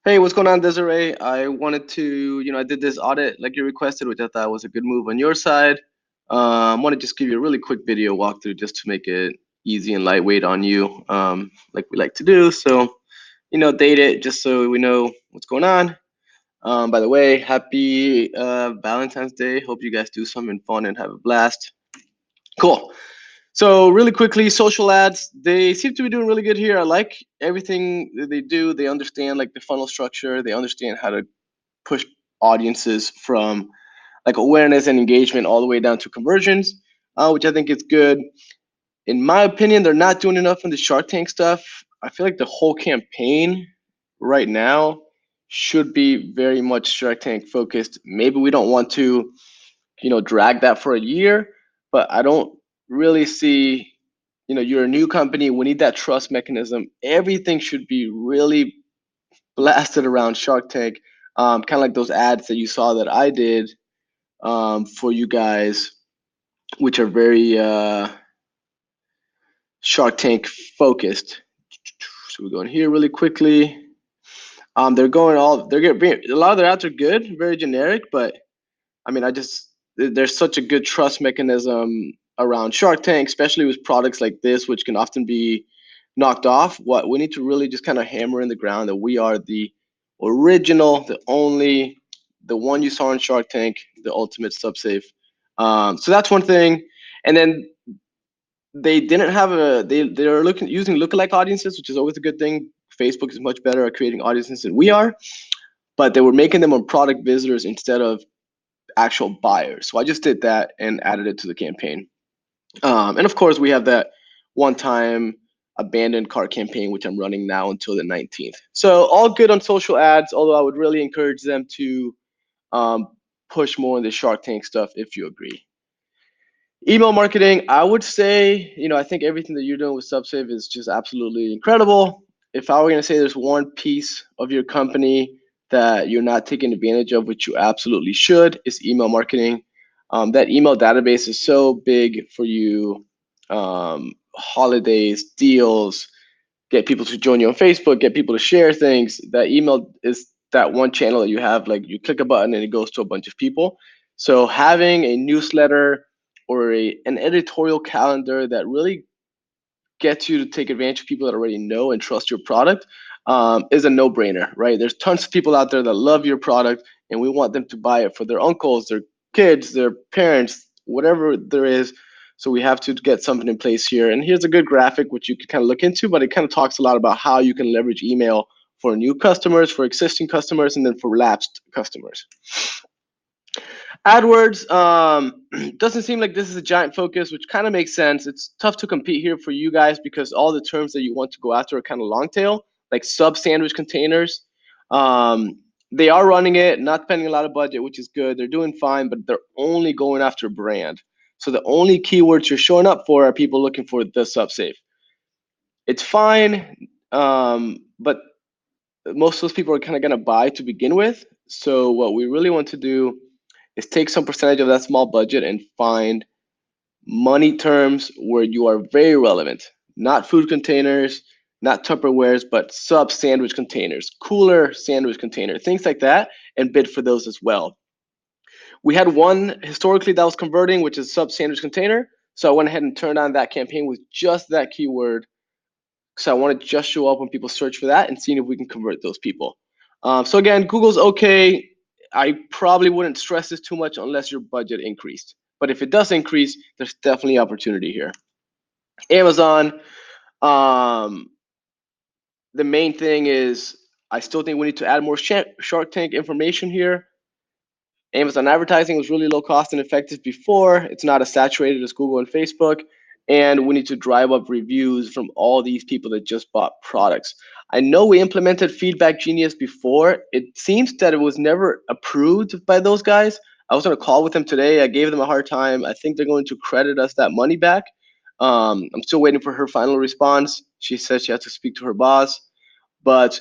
Hey, what's going on, Desiree? I wanted to, I did this audit like you requested, which I thought was a good move on your side. I want to just give you a really quick video walkthrough just to make it easy and lightweight on you, like we like to do. So, date it just so we know what's going on. By the way, happy Valentine's Day. Hope you guys do something fun and have a blast. Cool. So really quickly, social ads, they seem to be doing really good here. I like everything that they do. They understand like the funnel structure. They understand how to push audiences from like awareness and engagement all the way down to conversions, which I think is good. In my opinion, they're not doing enough in the Shark Tank stuff. I feel like the whole campaign right now should be very much Shark Tank focused. Maybe we don't want to, drag that for a year, but I don't really see, you're a new company. We need that trust mechanism. Everything should be really blasted around Shark Tank, kind of like those ads that you saw that I did for you guys, which are very Shark Tank focused. So we're going here really quickly. They're getting a lot of their ads are good, very generic, but I mean, there's such a good trust mechanism around Shark Tank, especially with products like this, which can often be knocked off. What we need to really just kind of hammer in the ground that we are the original, the only, the one you saw on Shark Tank, the ultimate sub safe. So that's one thing. And then they didn't have they're looking using lookalike audiences, which is always a good thing. Facebook is much better at creating audiences than we are, but they were making them on product visitors instead of actual buyers. So I just did that and added it to the campaign. And of course, we have that one-time abandoned cart campaign, which I'm running now until the 19th. So all good on social ads, although I would really encourage them to um, push more in the Shark Tank stuff if you agree. Email marketing, I would say, I think everything that you're doing with SubSafe is just absolutely incredible. If I were going to say there's one piece of your company that you're not taking advantage of, which you absolutely should, is email marketing. That email database is so big for you. Holidays, deals, get people to join you on Facebook, get people to share things. That email is that one channel that you have, like you click a button and it goes to a bunch of people. So having a newsletter or an editorial calendar that really gets you to take advantage of people that already know and trust your product is a no-brainer, right? There's tons of people out there that love your product and we want them to buy it for their uncles, their kids, their parents, whatever there is. So we have to get something in place here. And here's a good graphic which you can kind of look into, but it kind of talks a lot about how you can leverage email for new customers, for existing customers, and then for lapsed customers. AdWords doesn't seem like this is a giant focus, which kind of makes sense. It's tough to compete here for you guys because all the terms that you want to go after are kind of long tail, like sub sandwich containers. They are running it, not spending a lot of budget, which is good. They're doing fine, but they're only going after brand. So the only keywords you're showing up for are people looking for the sub safe. It's fine, but most of those people are kind of going to buy to begin with. So what we really want to do is take some percentage of that small budget and find money terms where you are very relevant. Not food containers, not Tupperwares, but sub sandwich containers, cooler sandwich container, things like that, and bid for those as well. We had one historically that was converting, which is sub sandwich container. So I went ahead and turned on that campaign with just that keyword. So I want to just show up when people search for that and seeing if we can convert those people. So again, Google's okay. I probably wouldn't stress this too much unless your budget increased. But if it does increase, there's definitely opportunity here. Amazon, um, the main thing is I still think we need to add more Shark Tank information here. Amazon advertising was really low cost and effective before. It's not as saturated as Google and Facebook. And we need to drive up reviews from all these people that just bought products. I know we implemented Feedback Genius before. It seems that it was never approved by those guys. I was on a call with them today. I gave them a hard time. I think they're going to credit us that money back. I'm still waiting for her final response. She said she has to speak to her boss, but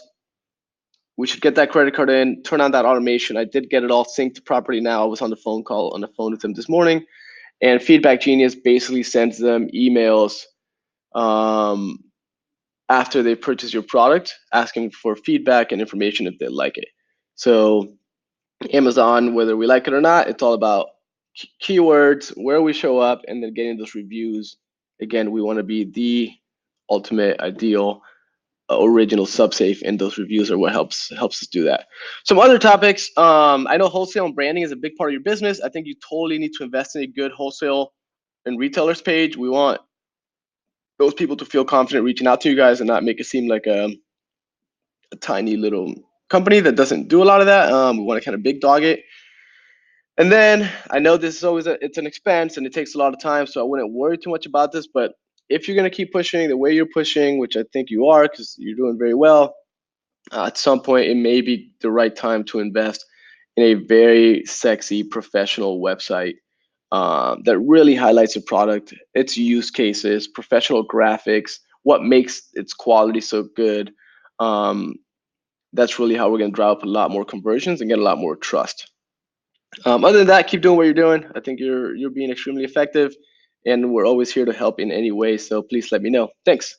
we should get that credit card in, turn on that automation. I did get it all synced properly now. I was on the phone with them this morning, and Feedback Genius basically sends them emails after they purchase your product, asking for feedback and information if they like it. So Amazon, whether we like it or not, it's all about keywords, where we show up, and then getting those reviews. Again, we want to be the ultimate ideal original SubSafe, and those reviews are what helps us do that. Some other topics. I know wholesale and branding is a big part of your business. I think you totally need to invest in a good wholesale and retailers page. We want those people to feel confident reaching out to you guys and not make it seem like a tiny little company that doesn't do a lot of that. We want to kind of big dog it. And then I know this is always it's an expense and it takes a lot of time, so I wouldn't worry too much about this. But if you're gonna keep pushing the way you're pushing, which I think you are, because you're doing very well, at some point it may be the right time to invest in a very sexy professional website that really highlights the product, its use cases, professional graphics, what makes its quality so good. Um, that's really how we're going to drive up a lot more conversions and get a lot more trust. Other than that, keep doing what you're doing. I think you're being extremely effective, and we're always here to help in any way. So please let me know. Thanks.